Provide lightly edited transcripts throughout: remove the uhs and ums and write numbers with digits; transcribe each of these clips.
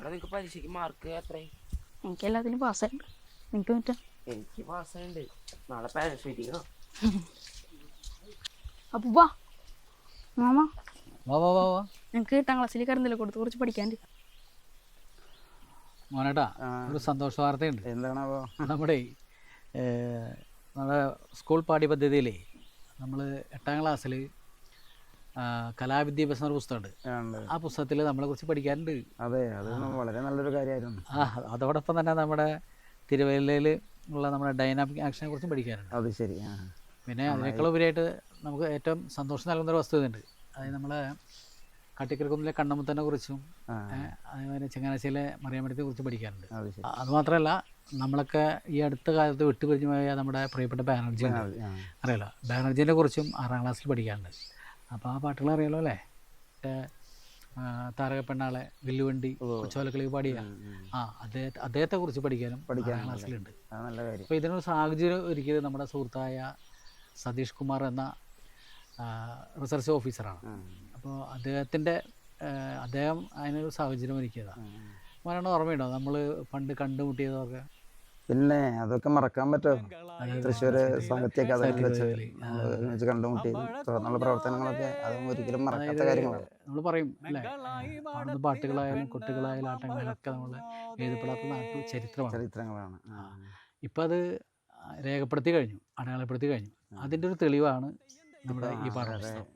നിങ്ങൾക്ക് പരീക്ഷയ്ക്ക് മാർക്ക് എത്രയായി? എനിക്ക് എല്ലാത്തിനും പാസ്സായിട്ടുണ്ട്. നിങ്ങൾക്ക് പറ്റാ? എനിക്ക് പാസ്സായിട്ടുണ്ട്. നാളെ പാരൻസ് മീറ്റിംഗ്. അപ്പൊ വാ മാമ, വാ വാ വാ വാ ഞങ്ങൾക്ക് 8ാം ക്ലാസ്സിൽ കരുതല കൊടുത്ത് കുറച്ച് പഠിക്കാണ്ട്. മോനേട്ടാ, ഒരു സന്തോഷ വാർത്തയുണ്ട്. എന്താണാവോ? നമ്മുടെ സ്കൂൾ പാഠ്യപദ്ധതിയിലേ നമ്മൾ 8ാം ക്ലാസ്സിൽ കലാവിദ്യാഭ്യാസം ഒരു പുസ്തകമുണ്ട്. ആ പുസ്തകത്തിൽ നമ്മളെ കുറിച്ച് പഠിക്കാനുണ്ട്. അതെ, അത് വളരെ നല്ലൊരു കാര്യമായിരുന്നു. അതോടൊപ്പം തന്നെ നമ്മുടെ തിരുവല്ലയിൽ ഉള്ള നമ്മുടെ ഡൈനാമിക് ആക്ഷനെ കുറിച്ചും പഠിക്കാനുണ്ട്. അത് ശരി. പിന്നെ അതിനേക്കാൾ ഉപരിയായിട്ട് നമുക്ക് ഏറ്റവും സന്തോഷം നൽകുന്നൊരു വസ്തുതയുണ്ട്. അതായത് നമ്മളെ കട്ടിക്കരക്കുന്നിലെ കണ്ണമുത്തനെ കുറിച്ചും അതേപോലെ ചങ്ങനാശ്ശേരിയിലെ മറിയാമ്മടത്തെ കുറിച്ച് പഠിക്കാറുണ്ട്. അതുമാത്രമല്ല, നമ്മളൊക്കെ ഈ അടുത്ത കാലത്ത് വിട്ടുപിരിഞ്ഞുപോയ നമ്മുടെ പ്രിയപ്പെട്ട ബാനർജി അറിയാലോ, ബാനർജീനെ കുറിച്ചും 6ാം ക്ലാസ്സിൽ പഠിക്കാറുണ്ട്. അപ്പോൾ ആ പാട്ടുകൾ അറിയാലോ അല്ലേ? താരക പെണ്ണാളെ, വില്ലുവണ്ടി, കൊച്ചോലക്കളി പാടിയ അദ്ദേഹത്തെ കുറിച്ച് പഠിക്കാനും 6ാം ക്ലാസ്സിലുണ്ട്. അപ്പോൾ ഇതിനൊരു സാഹചര്യം ഒരുക്കിയത് നമ്മുടെ സുഹൃത്തായ സതീഷ് കുമാർ എന്ന റിസർച്ച് ഓഫീസറാണ്. അപ്പോൾ അദ്ദേഹം അതിനൊരു സാഹചര്യം ഒരുക്കിയതാണ്. മോനാണ് ഓർമ്മയുണ്ടോ നമ്മൾ പണ്ട് കണ്ടുമുട്ടിയതൊക്കെ? പിന്നെ അതൊക്കെ മറക്കാൻ പറ്റുമോ? തൃശ്ശൂർ സാഹിത്യ അക്കാദമിയിൽ വെച്ച് കണ്ടുമുട്ടിയതും തുടർന്നുള്ള പ്രവർത്തനങ്ങളൊക്കെ അതും ഒരിക്കലും മറക്കാത്ത കാര്യങ്ങളാണ്. നമ്മൾ പറയും അല്ലേ, പാടുന്ന പാട്ടുകളായാലും കൊട്ടുകളായാലും ആട്ടങ്ങളായാലും ഒക്കെ നമ്മൾ എഴുതപ്പെടാത്ത നാട്ടു ചരിത്രങ്ങളാണ്. ഇപ്പം അത് രേഖപ്പെടുത്തി കഴിഞ്ഞു, അടയാളപ്പെടുത്തി കഴിഞ്ഞു. അതിൻ്റെ ഒരു തെളിവാണ് നമ്മുടെ ഈ പാഠപുസ്തകം.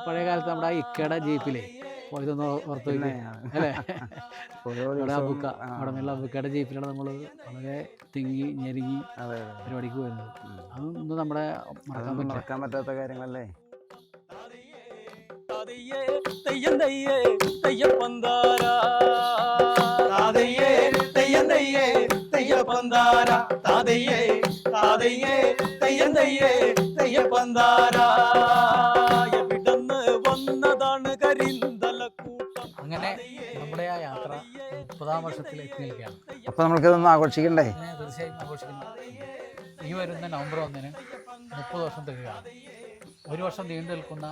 പഴയ കാലത്ത് നമ്മുടെ ഇക്കയുടെ ജീപ്പിലെ പോയതൊന്ന് ഓർത്ത് അല്ലേ? അവിടെ അബുക്കയുടെ ജീപ്പിലാണ് നമ്മൾ വളരെ തിങ്ങി ഞെരുങ്ങി പരിപാടിക്ക് വരുന്നത്. അതൊന്നും നമ്മുടെ മറക്കാൻ പറ്റാത്ത കാര്യങ്ങളല്ലേ? അങ്ങനെ നമ്മുടെ ആ യാത്ര 30ാം വർഷത്തിൽ എത്തി നിൽക്കുകയാണ്. അപ്പൊ നമ്മൾക്കിതൊന്ന് ആഘോഷിക്കണ്ടേ? തീർച്ചയായും ആഘോഷിക്കുന്നു. ഈ വരുന്ന നവംബർ 1-ന് 30 വർഷം തികയാണ്. ഒരു വർഷം നീണ്ടു നിൽക്കുന്ന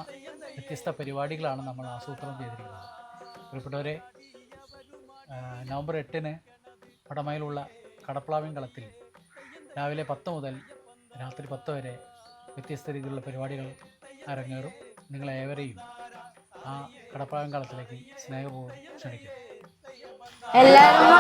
വ്യത്യസ്ത പരിപാടികളാണ് നമ്മൾ ആസൂത്രണം ചെയ്തിരിക്കുന്നത്. പ്രിയപ്പെട്ടവരെ, നവംബർ 8-ന് പടമയിലുള്ള കടപ്ലാവിൻ കളത്തിൽ രാവിലെ 10 മുതൽ രാത്രി 10 വരെ വ്യത്യസ്ത രീതിയിലുള്ള പരിപാടികൾ അരങ്ങേറും. നിങ്ങളേവരെയും ആ കടപ്ലാവിൻ കളത്തിലേക്ക് സ്നേഹപൂർവ്വം ക്ഷണിക്കുന്നു. എല്ലാവരും